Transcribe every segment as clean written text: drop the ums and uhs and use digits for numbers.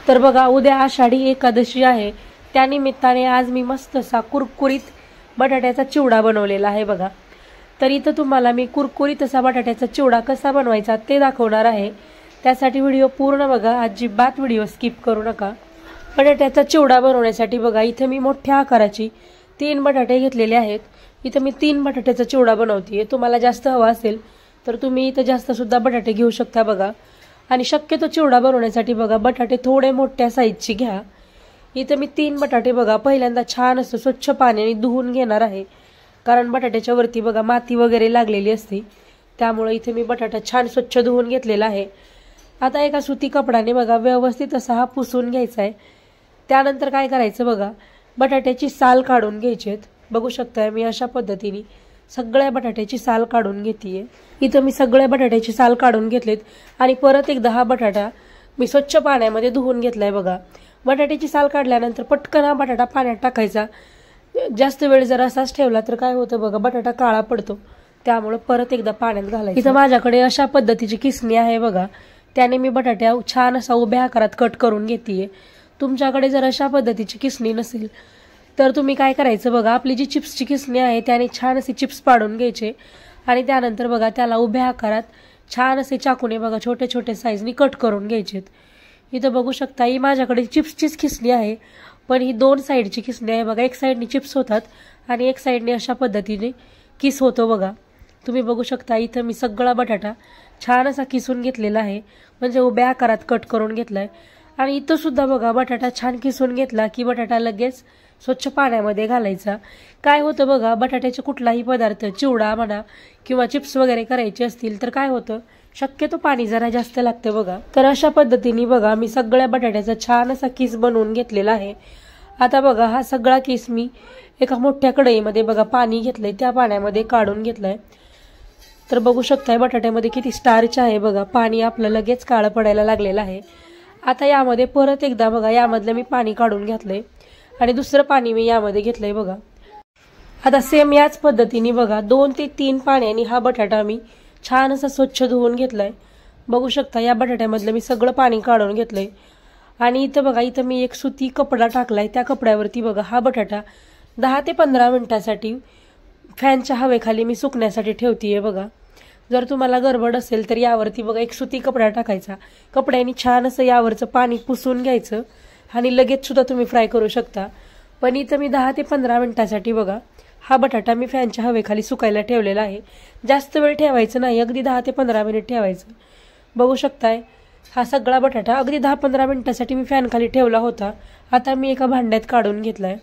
तर बघा उद्या आषाढी एकादशी आहे, त्यानिमित्ताने आज मी मस्त असा कुरकुरीत बटाट्याचा चिवडा बनवलेला आहे बघा। तर इथं तुम्हाला मी कुरकुरीत असा बटाट्याचा चिवडा कसा बनवायचा ते दाखवणार आहे। त्यासाठी व्हिडिओ पूर्ण बघा, अजिबात व्हिडिओ स्किप करू नका। बटाट्याचा चिवडा बनवण्यासाठी बघा इथे मी मोठ्या आकाराची 3 बटाटे घेतलेले आहेत। इथे मी 3 बटाट्याचा चिवडा बनवतेय। तुम्हाला जास्त हवा असेल तर तुम्ही इथे जास्त सुद्धा बटाटे घेऊ शकता बघा। आणि शक्यतो चिवडा बनवण्यासाठी बघा बटाटे थोडे मोठ्या साईजचे घ्या। इथे मी 3 बटाटे बघा पहिल्यांदा छान असं स्वच्छ पाण्याने धुवून घेणार आहे, कारण बटाट्याच्या वरती बघा माती वगैरे लागलेली असते, त्यामुळे इथे मी बटाटा छान स्वच्छ धुवून घेतलेला आहे। आता एका सुती कपड्याने बघा व्यवस्थित असा हा पुसून घ्यायचा आहे। त्यानंतर काय करायचं बघा, बटाट्याची साल काढून घ्यायची। बघू शकताय मी अशा पद्धतीने सगळ्या बटाट्याची साल काढून घेतेय। इथं मी सगळ्या बटाट्याची साल काढून घेतलेत आणि परत एकदा हा बटाटा मी स्वच्छ पाण्यामध्ये धुवून घेतलाय बघा। बटाट्याची साल काढल्यानंतर पटकन हा बटाटा पाण्यात टाकायचा। जास्त वेळ जर असाच ठेवला तर काय होतं बघा, बटाटा काळा पडतो, त्यामुळे परत एकदा पाण्यात घालायचं। इथं माझ्याकडे अशा पद्धतीची किसणी आहे बघा, त्याने मी बटाट्या छान असा उभ्या आकारात कट करून घेतेय। तुमच्याकडे जर अशा पद्धतीची किसणी नसेल तर तुम्ही काय करायचं बघा, आपली जी चिप्सची किसणी आहे त्याने छान असे चिप्स पाडून घ्यायचे आणि त्यानंतर बघा त्याला उभ्या आकारात छान असे चाकूने बघा छोटे छोटे साईजनी कट करून घ्यायचे। इथं बघू शकता ही माझ्याकडे चिप्सचीच खिसणी आहे, पण ही 2 साईडची खिसणी आहे बघा। एक साईडनी चिप्स होतात आणि एक साईडने अशा पद्धतीने किस होतो बघा। तुम्ही बघू शकता इथं मी सगळा बटाटा छान असा किसून घेतलेला आहे, म्हणजे उभ्या आकारात कट करून घेतलाय। आणि इथं सुद्धा बघा बटाटा छान किसून घेतला की बटाटा लगेच स्वच्छ पाण्यामध्ये घालायचा। काय होतं बघा, बटाट्याचे कुठलाही पदार्थ चिवडा म्हणा किंवा चिप्स वगैरे करायचे असतील तर काय होतं, शक्यतो पाणी जरा जास्त लागतं बघा। तर अशा पद्धतीने बघा मी सगळ्या बटाट्याचा छान असा किस बनवून घेतलेला आहे। आता बघा हा सगळा किस मी एका मोठ्या कढईमध्ये बघा पाणी घेतलंय, त्या पाण्यामध्ये काढून घेतलंय। तर बघू शकताय बटाट्यामध्ये किती स्टार्च आहे बघा, पाणी आपलं लगेच काळं पडायला लागलेलं आहे। आता यामध्ये परत एकदा बघा यामधलं मी पाणी काढून घेतलंय आणि दुसरं पाणी मी यामध्ये घेतलंय बघा। आता सेम याच पद्धतीने बघा 2 ते 3 पाण्याने हा बटाटा मी छान असा स्वच्छ धुवून घेतलाय। बघू शकता या बटाट्यामधलं मी सगळं पाणी काढून घेतलंय आणि इथं बघा इथं मी एक सुती कपडा टाकलाय, त्या कपड्यावरती बघा हा बटाटा 10 ते 15 मिनिटांसाठी फॅनच्या हवेखाली मी सुकण्यासाठी ठेवतेय बघा। जर तुम्हाला गडबड असेल तर यावरती बघा एक सुती कपडा टाकायचा, कपड्याने छान असं यावरचं पाणी पुसून घ्यायचं आणि लगेच सुद्धा तुम्ही फ्राय करू शकता। पण इथं मी 10 ते 15 मिनिटांसाठी बघा हा बटाटा मी फॅनच्या हवेखाली सुकायला ठेवलेला आहे। जास्त वेळ ठेवायचं नाही, अगदी 10 ते 15 मिनिट ठेवायचं। बघू शकताय हा सगळा बटाटा अगदी 10-15 मिनिटांसाठी मी फॅन खाली ठेवला होता। आता मी एका भांड्यात काढून घेतलाय।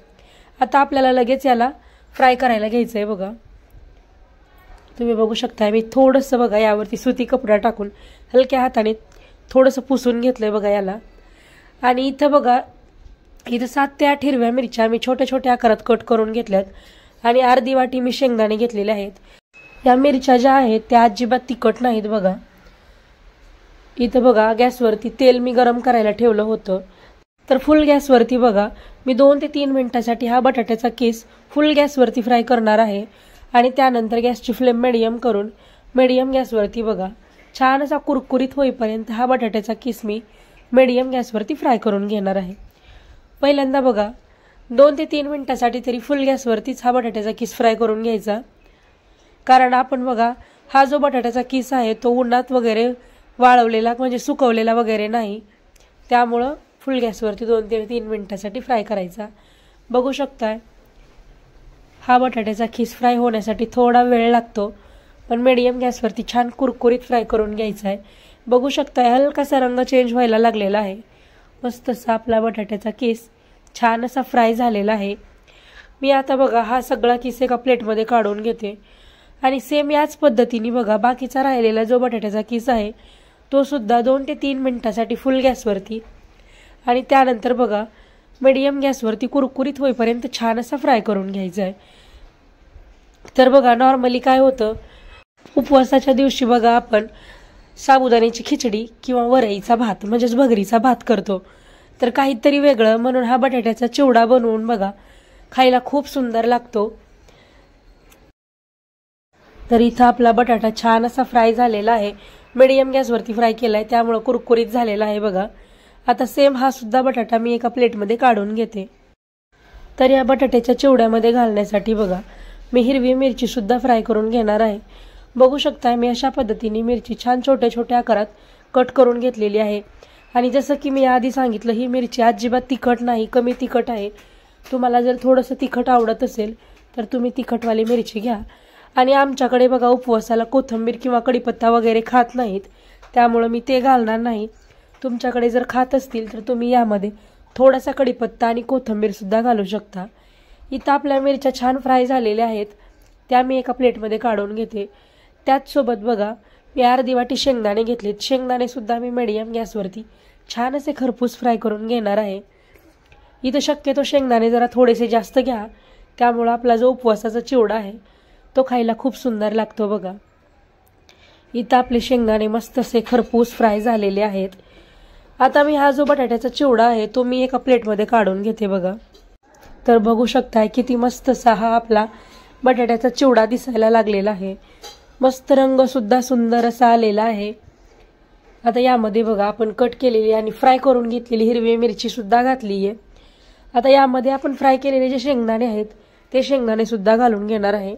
आता आपल्याला लगेच याला फ्राय करायला घ्यायचंय बघा। तुम्ही बघू शकता मी थोडंसं बघा यावरती सुती कपडा टाकून हलक्या हाताने थोडंसं पुसून घेतलंय बघा याला। आणि इथं बघा इथं 7 ते 8 हिरव्या मिरच्या मी छोट्या छोट्या आकारात कट करून घेतल्यात आणि अर्धी वाटी मी शेंगदाणे घेतलेले आहेत। या मिरच्या ज्या आहेत त्या अजिबात तिखट नाहीत बघा। इथं बघा गॅसवरती तेल मी गरम करायला ठेवलं होतं, तर फुल गॅसवरती बघा मी 2 ते 3 मिनिटांसाठी हा बटाट्याचा किस फुल गॅसवरती फ्राय करणार आहे। आणि त्यानंतर गॅसची फ्लेम मीडियम करून मीडियम गॅसवरती बघा छान असा कुरकुरीत होईपर्यंत हा बटाट्याचा किस मी मीडियम गॅसवरती फ्राय करून घेणार आहे। पहिल्यांदा बघा 2 ते 3 मिनिटांसाठी तरी फुल गॅसवरतीच हा बटाट्याचा किस फ्राय करून घ्यायचा, कारण आपण बघा हा जो बटाट्याचा किस आहे तो उन्हात वगैरे वाळवलेला म्हणजे सुकवलेला वगैरे नाही, त्यामुळं फुल गॅसवरती 2 ते 3 मिनिटांसाठी फ्राय करायचा। बघू शकताय हा बटाट्याचा खिस फ्राय होण्यासाठी थोडा वेळ लागतो, पण मीडियम गॅसवरती छान कुरकुरीत फ्राय करून घ्यायचा आहे। बघू शकताय हलकासा रंग चेंज व्हायला लागलेला आहे, मस्त असा आपला बटाट्याचा किस छान असा फ्राय झालेला आहे। मी आता बघा हा सगळा किस एका प्लेटमध्ये काढून घेते आणि सेम याच पद्धतीने बघा बाकीचा राहिलेला जो बटाट्याचा किस आहे तो सुद्धा 2 ते 3 मिनिटांसाठी फुल गॅसवरती आणि त्यानंतर बघा मीडियम गॅसवरती कुरकुरीत होईपर्यंत छान असा फ्राय करून घ्यायचा आहे। तर बघा नॉर्मली काय होतं, उपवासाच्या दिवशी बघा आपण साबुदाण्याची खिचडी किंवा वरईचा भात म्हणजेच भगरीचा भात करतो, तर काहीतरी वेगळं म्हणून हा बटाट्याचा चिवडा बनवून बघा खायला खूप सुंदर लागतो। तर इथं आपला बटाटा छान असा फ्राय झालेला आहे, मीडियम गॅसवरती फ्राय केलाय त्यामुळे कुरकुरीत झालेला आहे बघा। आता सेम हा सुद्धा बटाटा मी एका प्लेटमध्ये काढून घेते। तर या बटाट्याच्या चिवड्यामध्ये घालण्यासाठी बघा मी हिरवी मिरची सुद्धा फ्राय करून घेणार आहे। बघू शकता मी अशा पद्धतीने मिरची छान छोट्या छोट्या आकारात कट करून घेतलेली आहे। आणि जसं की मी आधी सांगितलं ही मिरची अजिबात तिखट नाही, कमी तिखट आहे। तुम्हाला जर थोडंसं तिखट आवडत असेल तर तुम्ही तिखटवाली मिरची घ्या। आणि आमच्याकडे बघा उपवासाला कोथिंबीर किंवा कढीपत्ता वगैरे खात नाहीत, त्यामुळे मी ते घालणार नाही। तुमच्याकडे जर खात असतील तर तुम्ही यामध्ये थोडासा कढीपत्ता आणि कोथिंबीर सुद्धा घालू शकता। इथं आपल्या मिरच्या छान फ्राय झालेल्या आहेत, त्या मी एका प्लेटमध्ये काढून घेते। त्याचसोबत बघा मी अर्धी वाटी शेंगदाणे घेतलेत। शेंगदाणे सुद्धा मी मीडियम गॅसवरती छान असे खरपूस फ्राय करून घेणार आहे। इथं शक्यतो शेंगदाणे जरा थोडेसे जास्त घ्या, त्यामुळे आपला जो उपवासाचा चिवडा आहे तो खायला खूप सुंदर लागतो बघा। इथं आपले शेंगदाणे मस्त असे खरपूस फ्राय झालेले आहेत। आता मी हा जो बटाट्याचा चिवडा आहे तो मी एका प्लेटमध्ये काढून घेते बघा। तर बघू शकताय किती मस्त असा हा आपला बटाट्याचा चिवडा दिसायला लागलेला आहे। मस्त रंग सुद्धा सुंदर असा आलेला आहे। आता यामध्ये बघा आपण कट केलेली आणि फ्राय करून घेतलेली हिरवी मिरची सुद्धा घातली आहे। आता यामध्ये आपण फ्राय केलेले जे शेंगदाणे आहेत ते शेंगदाणे सुद्धा घालून घेणार आहे।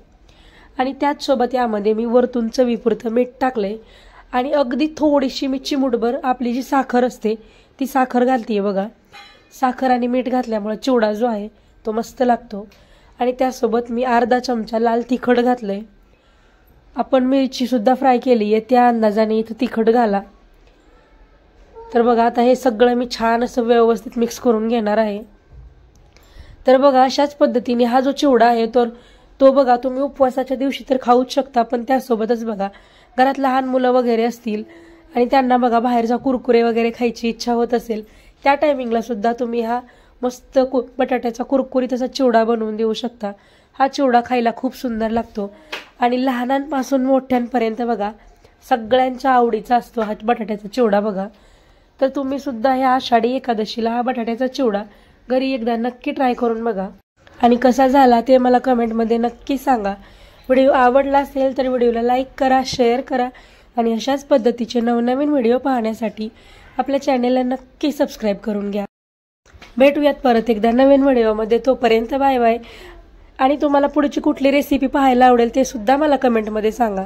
आणि त्याचसोबत यामध्ये मी वरतून चवीपुरतं मीठ टाकलंय आणि अगदी थोडीशी मी चिमूटभर आपली जी साखर असते ती साखर घालतीये बघा। साखर आणि मीठ घातल्यामुळे चिवडा जो आहे तो मस्त लागतो। आणि त्यासोबत मी अर्धा चमचा लाल तिखट घातलंय। आपण मिरची सुद्धा फ्राय केली आहे त्या अंदाजाने इथं तिखट घाला। तर बघा आता हे सगळं मी छान असं व्यवस्थित मिक्स करून घेणार आहे। तर बघा अशाच पद्धतीने हा जो चिवडा आहे तो बघा तुम्ही उपवासाच्या दिवशी तर खाऊच शकता, पण त्यासोबतच बघा घरात लहान मुलं वगैरे असतील आणि त्यांना बघा बाहेरचा कुरकुरे वगैरे खायची इच्छा होत असेल त्या टायमिंगला सुद्धा तुम्ही हा मस्त बटाट्याचा कुरकुरीत असा चिवडा बनवून देऊ शकता। हा चिवडा खायला खूप सुंदर लागतो आणि लहानांपासून मोठ्यांपर्यंत बघा सगळ्यांच्या आवडीचा असतो हा बटाट्याचा चिवडा बघा। तर तुम्ही सुद्धा ह्या आषाढी एकादशीला हा बटाट्याचा चिवडा घरी एकदा नक्की ट्राय करून बघा आणि कसा झाला ते मला कमेंटमध्ये नक्की सांगा। व्हिडिओ आवडला असेल तर व्हिडिओला लाईक करा, शेअर करा आणि अशाच पद्धतीचे नवनवीन व्हिडिओ पाहण्यासाठी आपल्या चॅनेलला नक्की सबस्क्राईब करून घ्या। भेटूयात परत एकदा नवीन व्हिडिओमध्ये, तोपर्यंत बाय बाय। आणि तुम्हाला पुढची कुठली रेसिपी पाहायला आवडेल ते सुद्धा मला कमेंटमध्ये सांगा।